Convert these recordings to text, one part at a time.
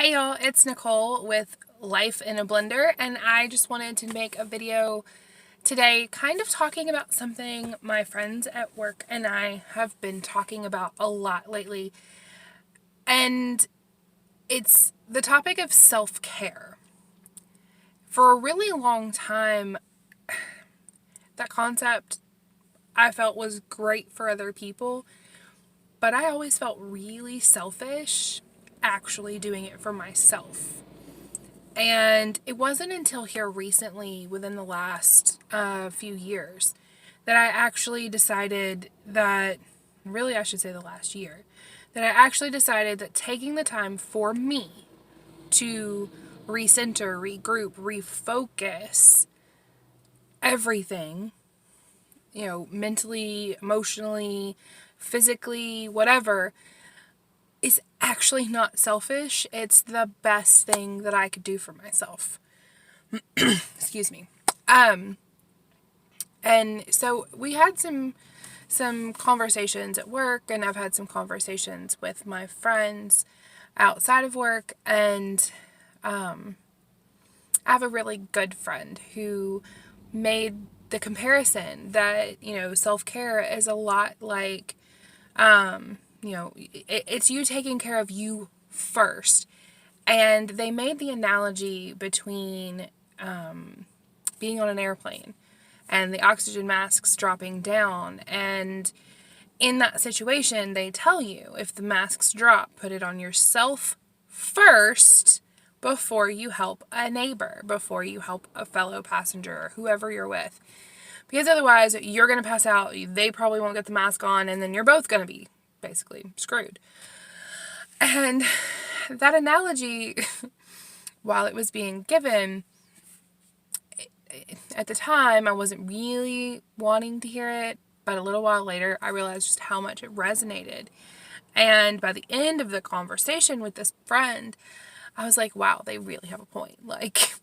Hey y'all, it's Nicole with Life in a Blender, and I just wanted to make a video today kind of talking about something my friends at work and I have been talking about a lot lately, and it's the topic of self-care. For a really long time, that concept I felt was great for other people, but I always felt really selfish actually doing it for myself. And it wasn't until here recently, within the last few years, that I actually decided that, really, I should say the last year, that I actually decided that taking the time for me to recenter, regroup, refocus everything, mentally, emotionally, physically, whatever, is actually not selfish. It's the best thing that I could do for myself. Excuse me. And so we had some conversations at work, and I've had some conversations with my friends outside of work, and I have a really good friend who made the comparison that, self-care is a lot like, it's you taking care of you first. And they made the analogy between being on an airplane and the oxygen masks dropping down. And in that situation, they tell you if the masks drop, put it on yourself first before you help a neighbor, before you help a fellow passenger or whoever you're with. Because otherwise, you're going to pass out, they probably won't get the mask on, and then you're both going to be basically screwed. And that analogy, while it was being given, at the time, I wasn't really wanting to hear it, but a little while later, I realized just how much it resonated. And by the end of the conversation with this friend, I was like, wow, they really have a point. Like,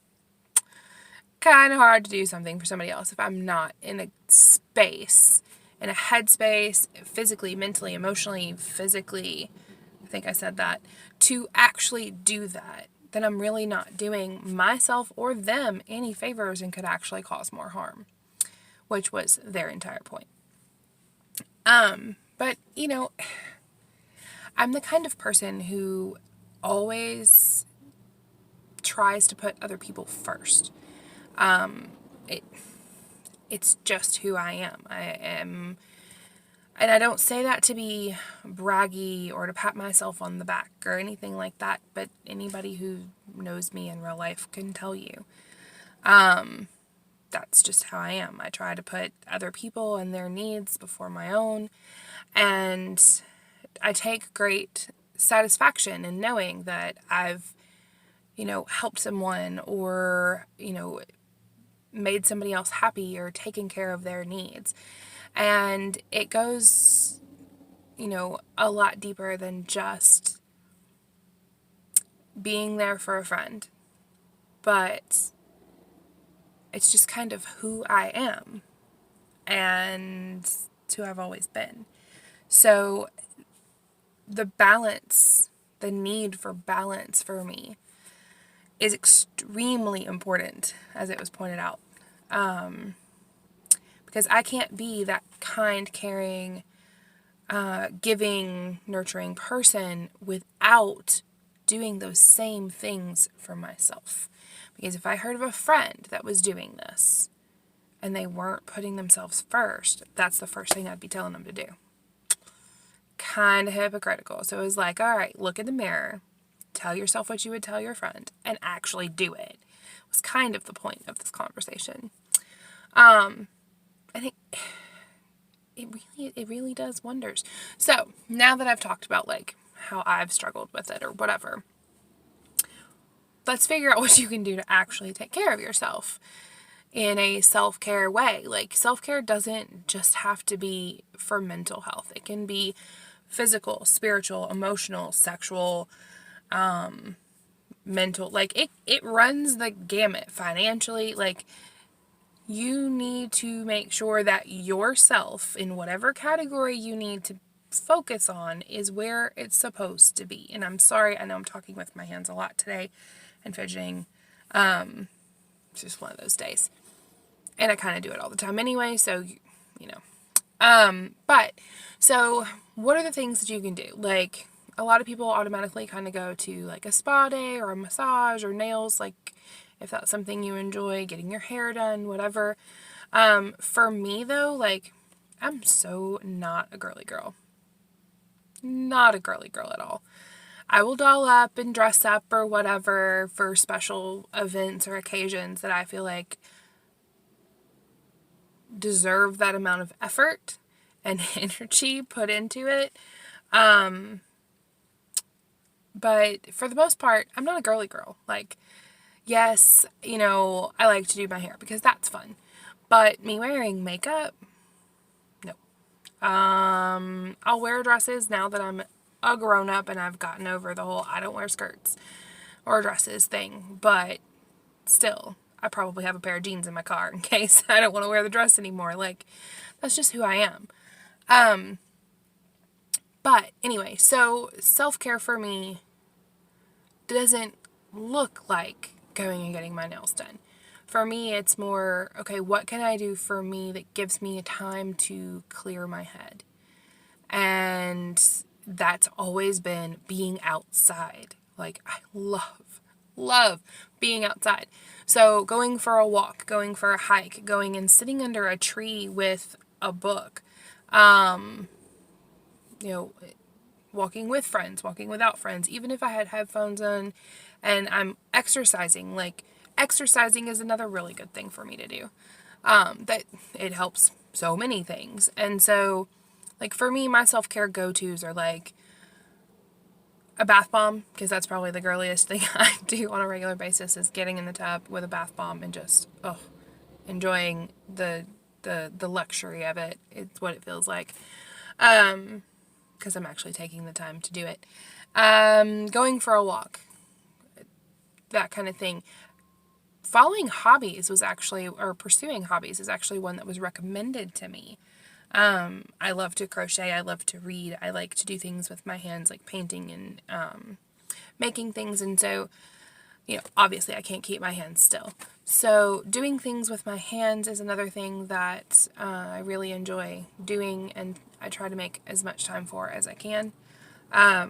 kind of hard to do something for somebody else if I'm not in a space, in a headspace, physically, mentally, emotionally, physically, I think I said that, to actually do that. Then I'm really not doing myself or them any favors and could actually cause more harm, which was their entire point. But I'm the kind of person who always tries to put other people first. It it's just who I am. I am, and I don't say that to be braggy or to pat myself on the back or anything like that, but anybody who knows me in real life can tell you. That's just how I am. I try to put other people and their needs before my own, and I take great satisfaction in knowing that I've, helped someone or, made somebody else happy or taken care of their needs. And it goes, a lot deeper than just being there for a friend. But it's just kind of who I am and who I've always been. So the balance, the need for balance for me is extremely important, as it was pointed out. Because I can't be that kind, caring, giving, nurturing person without doing those same things for myself. Because if I heard of a friend that was doing this and they weren't putting themselves first, that's the first thing I'd be telling them to do. Kind of hypocritical. So it was like, all right, look in the mirror, tell yourself what you would tell your friend, and actually do it. It was kind of the point of this conversation. And it really does wonders. So now that I've talked about like how I've struggled with it or whatever, let's figure out what you can do to actually take care of yourself in a self-care way. Like, self-care doesn't just have to be for mental health. It can be physical, spiritual, emotional, sexual, mental. Like, it runs the gamut financially. Like, you need to make sure that yourself, in whatever category you need to focus on is where it's supposed to be. And I'm sorry, I know I'm talking with my hands a lot today and fidgeting. It's just one of those days. And I kind of do it all the time anyway, so, you know. But, so, what are the things that you can do? Like, a lot of people automatically kind of go to, like, a spa day or a massage or nails, like, if that's something you enjoy, getting your hair done, whatever. For me, though, like, I'm so not a girly girl. Not a girly girl at all. I will doll up and dress up or whatever for special events or occasions that I feel like deserve that amount of effort and energy put into it. But for the most part, I'm not a girly girl. Like, yes, you know, I like to do my hair because that's fun. But me wearing makeup, no. I'll wear dresses now that I'm a grown up and I've gotten over the whole I don't wear skirts or dresses thing. But still, I probably have a pair of jeans in my car in case I don't want to wear the dress anymore. Like, that's just who I am. But anyway, so self-care for me doesn't look like going and getting my nails done. For me, it's more, okay, what can I do for me that gives me time to clear my head? And that's always been being outside. Like, I love being outside. So going for a walk, going for a hike, going and sitting under a tree with a book, you know, walking with friends, walking without friends, even if I had headphones on and I'm exercising, like exercising is another really good thing for me to do. That it helps so many things. And so like for me, my self-care go-tos are like a bath bomb, because that's probably the girliest thing I do on a regular basis is getting in the tub with a bath bomb and just, enjoying the luxury of it. It's what it feels like. Because I'm actually taking the time to do it. Going for a walk, that kind of thing. Following hobbies was actually, or pursuing hobbies is actually one that was recommended to me. I love to crochet. I love to read. I like to do things with my hands, like painting and making things. And so, you know, obviously I can't keep my hands still. So doing things with my hands is another thing that I really enjoy doing, and I try to make as much time for as I can. I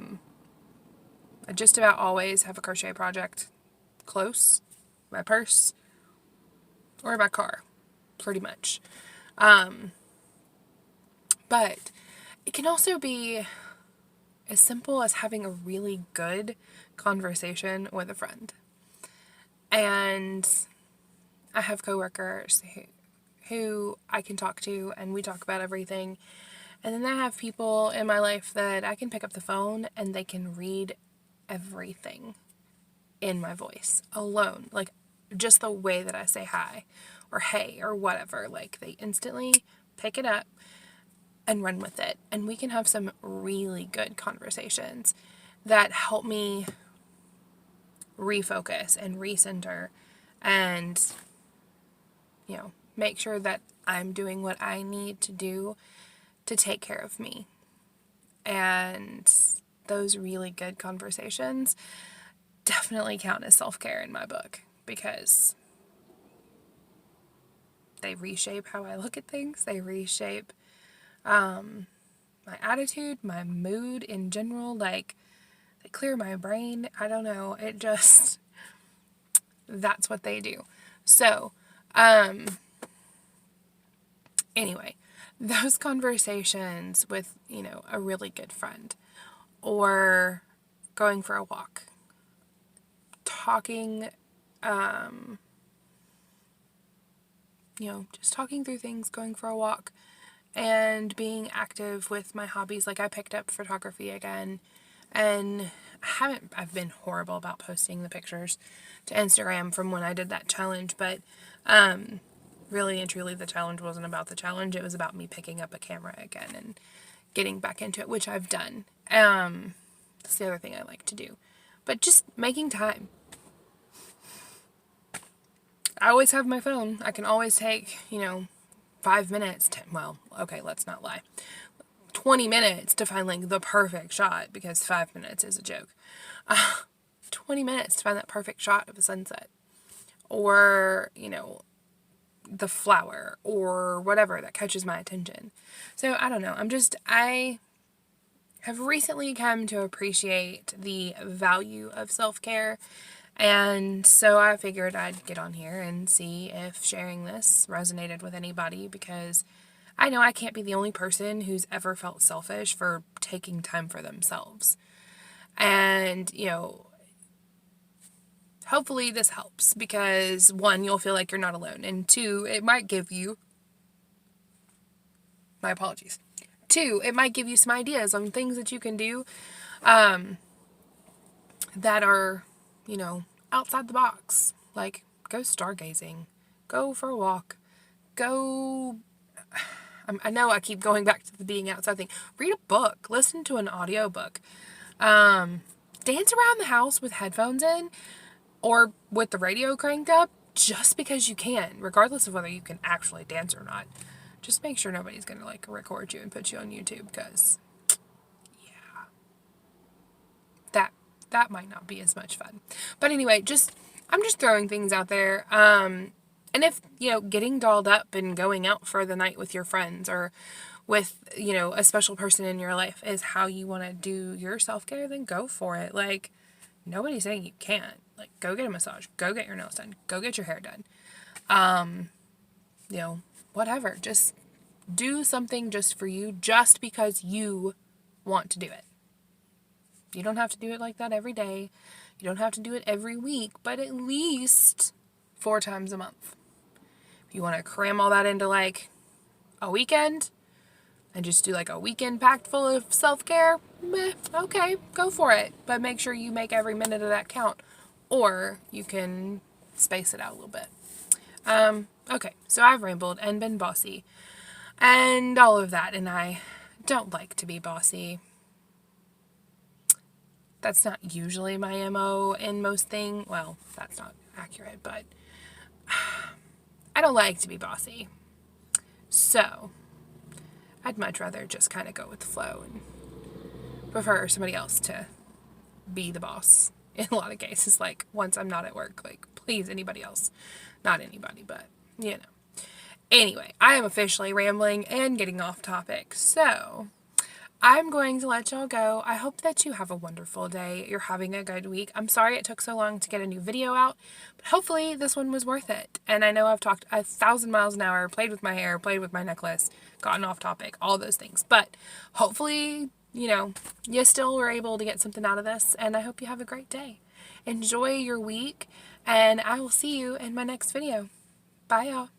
just about always have a crochet project close, my purse, or my car, pretty much. But it can also be as simple as having a really good conversation with a friend. And I have coworkers who I can talk to, and we talk about everything. And then I have people in my life that I can pick up the phone and they can read everything in my voice alone. Like, just the way that I say hi or hey or whatever. Like, they instantly pick it up and run with it. And we can have some really good conversations that help me refocus and recenter and, you know, make sure that I'm doing what I need to do to take care of me. And those really good conversations definitely count as self-care in my book, because they reshape how I look at things. They reshape my attitude, my mood in general. Like, they clear my brain. I don't know. It just, that's what they do. So, anyway, those conversations with, you know, a really good friend, or going for a walk, talking, you know, just talking through things, going for a walk, and being active with my hobbies. Like, I picked up photography again, and I've been horrible about posting the pictures to Instagram from when I did that challenge, but really and truly the challenge wasn't about the challenge. It was about me picking up a camera again and getting back into it, which I've done. That's the other thing I like to do. But just making time. I always have my phone. I can always take, you know, 5 minutes, well, okay, let's not lie. 20 minutes to find like the perfect shot, because 5 minutes is a joke. 20 minutes to find that perfect shot of a sunset, or, you know, the flower or whatever that catches my attention. So I don't know. I have recently come to appreciate the value of self-care. And so I figured I'd get on here and see if sharing this resonated with anybody, because I know I can't be the only person who's ever felt selfish for taking time for themselves. And, you know, hopefully this helps, because one, you'll feel like you're not alone. And two, it might give you, my apologies. Two, it might give you some ideas on things that you can do that are, you know, outside the box. Like, go stargazing, go for a walk, go, I know I keep going back to the being outside thing. Read a book, listen to an audiobook, dance around the house with headphones in or with the radio cranked up, just because you can, regardless of whether you can actually dance or not. Just make sure nobody's going to like record you and put you on YouTube, because that might not be as much fun. But anyway, I'm just throwing things out there. And if, you know, getting dolled up and going out for the night with your friends, or with, you know, a special person in your life is how you want to do your self-care, then go for it. Like, nobody's saying you can't. Like, go get a massage, go get your nails done, go get your hair done. You know, whatever. Just do something just for you, just because you want to do it. You don't have to do it like that every day. You don't have to do it every week, but at least 4 times a month. If you want to cram all that into like a weekend and just do like a weekend packed full of self-care, okay, go for it. But make sure you make every minute of that count, or you can space it out a little bit. Okay, so I've rambled and been bossy and all of that, and I don't like to be bossy. That's not usually my MO in most things. Well, that's not accurate, but I don't like to be bossy. So I'd much rather just kind of go with the flow and prefer somebody else to be the boss in a lot of cases. Like, once I'm not at work, like, please, anybody else. Not anybody, but, you know. Anyway, I am officially rambling and getting off topic. So I'm going to let y'all go. I hope that you have a wonderful day. You're having a good week. I'm sorry it took so long to get a new video out, but hopefully this one was worth it. And I know I've talked 1,000 miles an hour, played with my hair, played with my necklace, gotten off topic, all those things. But hopefully, you know, you still were able to get something out of this, and I hope you have a great day. Enjoy your week, and I will see you in my next video. Bye, y'all.